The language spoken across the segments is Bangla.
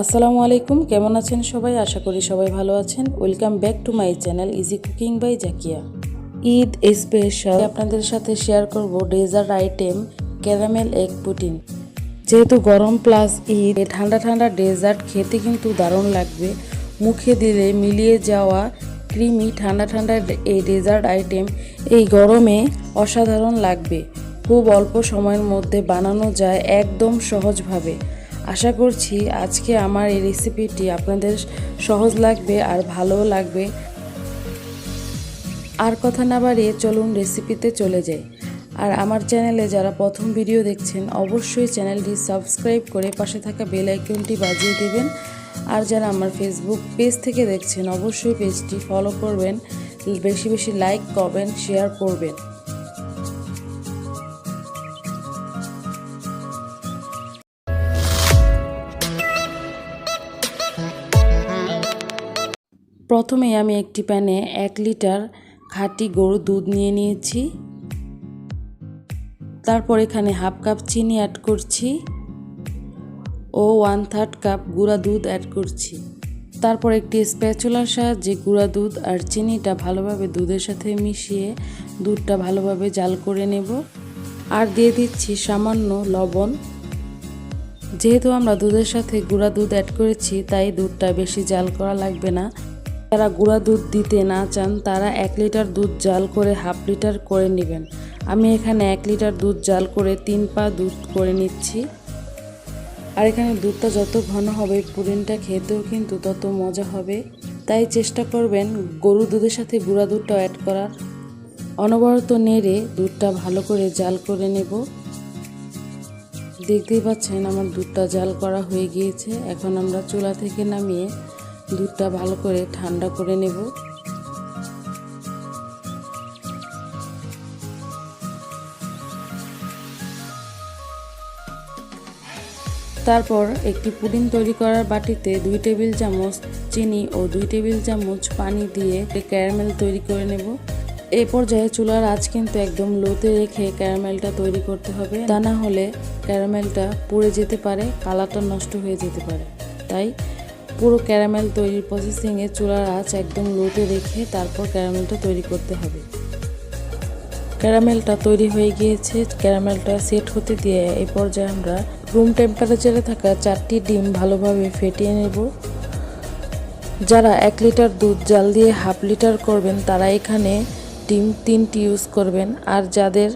আসসালামু আলাইকুম, কেমন আছেন সবাই? আশা করি সবাই ভালো আছেন। Welcome back to my channel easy cooking by Zakia. Eid special আপনাদের সাথে শেয়ার করব dessert item caramel egg pudding. যেহেতু গরম প্লাস ঈদ, ঠান্ডা ঠান্ডা ডেজার্ট খেতে কিন্তু দারুণ লাগবে। মুখে দিলে মিলিয়ে যাওয়া ক্রিমি ঠান্ডা ঠান্ডা এই ডেজার্ট আইটেম এই গরমে অসাধারণ লাগবে। খুব অল্প সময়ের মধ্যে বানানো যায় একদম সহজভাবে। আশা করছি আজকে আমার এই রেসিপিটি আপনাদের সহজ লাগবে আর ভালোও লাগবে। আর কথা না বাড়িয়ে চলুন রেসিপিতে চলে যাই। আর আমার চ্যানেলে যারা প্রথম ভিডিও দেখছেন অবশ্যই চ্যানেলটি সাবস্ক্রাইব করে পাশে থাকা বেল আইকনটি বাজিয়ে দেবেন। আর যারা আমার ফেসবুক পেজ থেকে দেখছেন অবশ্যই পেজটি ফলো করবেন, বেশি বেশি লাইক কমেন্ট শেয়ার করবেন। প্রথমে আমি একটি প্যানে 1 লিটার খাঁটি গরুর দুধ নিয়ে নিয়েছি। তারপর এখানে হাফ কাপ চিনি অ্যাড করছি ও 1/3 কাপ গুঁড়া দুধ অ্যাড করছি। তারপর একটি স্প্যাচুলার সাহায্যে গুঁড়া দুধ আর চিনিটা ভালোভাবে দুধের সাথে মিশিয়ে দুধটা ভালোভাবে জাল করে নেব। আর দিয়ে দিচ্ছি সামান্য লবণ। যেহেতু আমরা দুধের সাথে গুঁড়া দুধ অ্যাড করেছি তাই দুধটা বেশি জাল করা লাগবে না। যারা গুঁড়া দুধ দিতে না চান তারা 1 লিটার দুধ জাল করে হাফ লিটার করে নেবেন। আমি এখানে 1 লিটার দুধ জাল করে 3 পা দুধ করে নিচ্ছি। আর এখানে দুধটা যত ঘন হবে পুডিংটা খেতেও কিন্তু তত মজা হবে। তাই চেষ্টা করবেন গরুর দুধের সাথে গুঁড়া দুধটাও অ্যাড করার। অনবরত নেড়ে দুধটা ভালো করে জাল করে নেব। দেখতেই পাচ্ছেন আমার দুধটা জাল করা হয়ে গিয়েছে। এখন আমরা চুলা থেকে নামিয়ে দুধটা ভালো করে ঠান্ডা করে নেব। তারপর একটি পুডিং তৈরি করার বাটিতে 2 টেবিল চামচ চিনি ও 2 টেবিল চামচ পানি দিয়ে ক্যারামেল তৈরি করে নেব। এই পর্যায়ে চুলার আঁচ কিন্তু একদম লোতে রেখে ক্যারামেলটা তৈরি করতে হবে, তা না হলে ক্যারামেলটা পুড়ে যেতে পারে, কালারটা নষ্ট হয়ে যেতে পারে। তাই পুরো ক্যারামেল তৈরির প্রসেসিংয়ে চুলার আঁচ একদম লোতে রেখে তারপর ক্যারামেলটা তৈরি করতে হবে। ক্যারামেলটা তৈরি হয়ে গিয়েছে। ক্যারামেলটা সেট হতে দিয়ে এই পর্যায়ে আমরা রুম টেম্পারেচারে থাকা 4টি ডিম ভালোভাবে ফেটিয়ে নেব। যারা 1 লিটার দুধ জাল দিয়ে হাফ লিটার করবেন তারা এখানে ডিম 3টি ইউজ করবেন। আর যাদের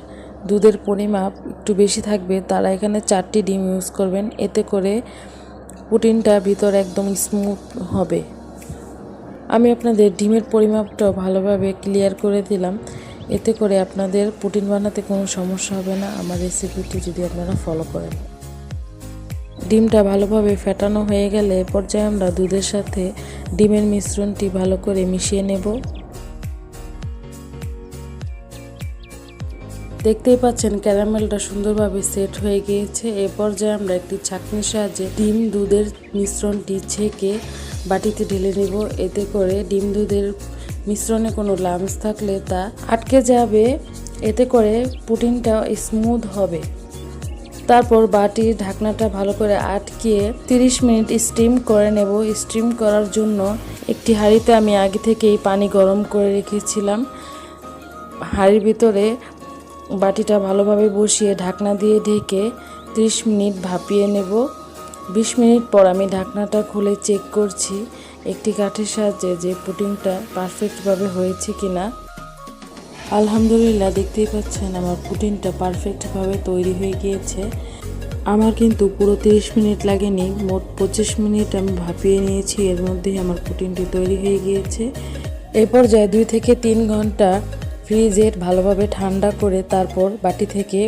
দুধের পরিমাপ একটু বেশি থাকবে তারা এখানে 4টি ডিম ইউজ করবেন। এতে করে পুডিংটা ভিতর একদম স্মুথ হবে। আমি আপনাদের ডিমের পরিমাপটা ভালোভাবে ক্লিয়ার করে দিলাম। এতে করে আপনাদের পুডিং বানাতে কোনো সমস্যা হবে না আমার রেসিপিটি যদি আপনারা ফলো করেন। ডিমটা ভালোভাবে ফেটানো হয়ে গেলে পর্যায়ে আমরা দুধের সাথে ডিমের মিশ্রণটি ভালো করে মিশিয়ে নেব। দেখতেই পাচ্ছেন ক্যারামেলটা সুন্দরভাবে সেট হয়ে গিয়েছে। এই পর্যায়ে আমরা একটি ছাঁকনির সাহায্যে ডিম দুধের মিশ্রণটি ছেঁকে বাটিতে ঢেলে নেব। এতে করে ডিম দুধের মিশ্রণে কোনো লাম্পস থাকলে তা আটকে যাবে। এতে করে পুডিংটা স্মুথ হবে। তারপর বাটির ঢাকনাটা ভালো করে আটকিয়ে 30 মিনিট স্টিম করে নেব। স্টিম করার জন্য একটি হাঁড়িতে আমি আগে থেকেই পানি গরম করে রেখেছিলাম। হাঁড়ির ভিতরে বাটিটা ভালোভাবে বসিয়ে ঢাকনা দিয়ে ঢেকে 30 মিনিট ভাপিয়ে নেব। 20 মিনিট পর আমি ঢাকনাটা খুলে চেক করছি একটি কাঠের সাহায্যে যে পুডিংটা পারফেক্টভাবে হয়েছে কিনা। আলহামদুলিল্লাহ, দেখতেই পাচ্ছেন আমার পুডিংটা পারফেক্টভাবে তৈরি হয়ে গিয়েছে। আমার কিন্তু পুরো 30 মিনিট লাগেনি, মোট 25 মিনিট আমি ভাপিয়ে নিয়েছি। এর মধ্যেই আমার পুডিংটি তৈরি হয়ে গিয়েছে। এই পর্যায়ে 2 থেকে 3 ঘন্টা ফ্রিজে ভালোভাবে ঠান্ডা করে তারপর বাটি থেকে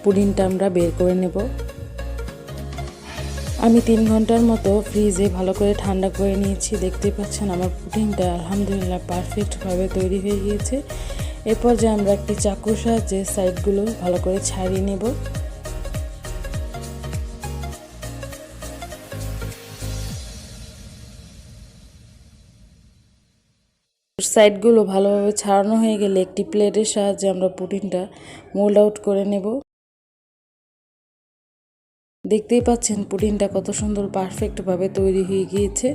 পুডিংটা আমরা বের করে নেব। আমি 3 ঘন্টার মতো ফ্রিজে ভালো করে ঠান্ডা করে নিয়েছি। দেখতেই পাচ্ছেন আমার পুডিংটা আলহামদুলিল্লাহ পারফেক্টভাবে তৈরি হয়ে গিয়েছে। এরপর যে আমরা একটি চাকুর সাহায্যে সাইডগুলো ভালো করে ছাড়িয়ে নেব। সাইডগুলো ভালোভাবে ছাড়ানো হয়ে গেলে একটি প্লেটের সাহায্যে আমরা পুডিংটা মোল্ড আউট করে নেব। দেখতেই পাচ্ছেন পুডিংটা কত সুন্দর পারফেক্টভাবে তৈরি হয়ে গিয়েছে।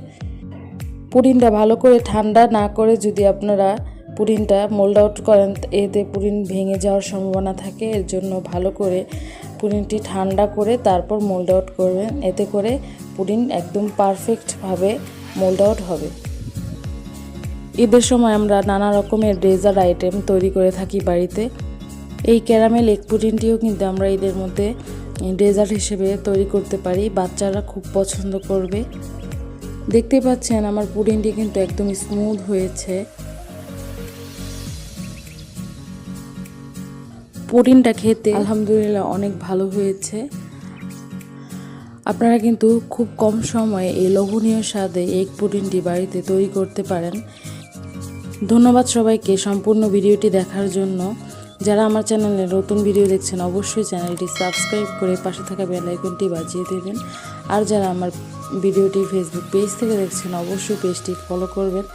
পুডিংটা ভালো করে ঠান্ডা না করে যদি আপনারা পুডিংটা মোল্ড আউট করেন এতে পুডিং ভেঙে যাওয়ার সম্ভাবনা থাকে। এর জন্য ভালো করে পুডিংটি ঠান্ডা করে তারপর মোল্ড আউট করবেন, এতে করে পুডিং একদম পারফেক্টভাবে মোল্ড আউট হবে। ঈদের সময় আমরা নানা রকমের ডেজার্ট আইটেম তৈরি করে থাকি বাড়িতে। এই ক্যারামেল এগ পুডিংটিও কিন্তু আমরা ঈদের মধ্যে ডেজার্ট হিসেবে তৈরি করতে পারি, বাচ্চারা খুব পছন্দ করবে। দেখতে পাচ্ছেন আমার পুডিংটি কিন্তু একদম স্মুথ হয়েছে। পুডিংটা খেতে আলহামদুলিল্লাহ অনেক ভালো হয়েছে। আপনারা কিন্তু খুব কম সময়ে এই লোভনীয় স্বাদে এগ পুডিংটি বাড়িতে তৈরি করতে পারেন। ধন্যবাদ সবাইকে সম্পূর্ণ ভিডিওটি দেখার জন্য। যারা আমার চ্যানেলে নতুন ভিডিও দেখছেন অবশ্যই চ্যানেলটি সাবস্ক্রাইব করে পাশে থাকা বেল আইকনটি বাজিয়ে দেবেন। আর যারা আমার ভিডিওটি ফেসবুক পেজ থেকে দেখছেন অবশ্যই পেজটি ফলো করবেন,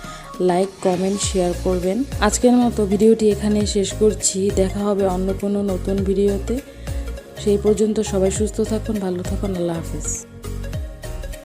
লাইক কমেন্ট শেয়ার করবেন। আজকের মতো ভিডিওটি এখানেই শেষ করছি। দেখা হবে অন্য কোনো নতুন ভিডিওতে। সেই পর্যন্ত সবাই সুস্থ থাকুন, ভালো থাকুন। আল্লাহ হাফেজ।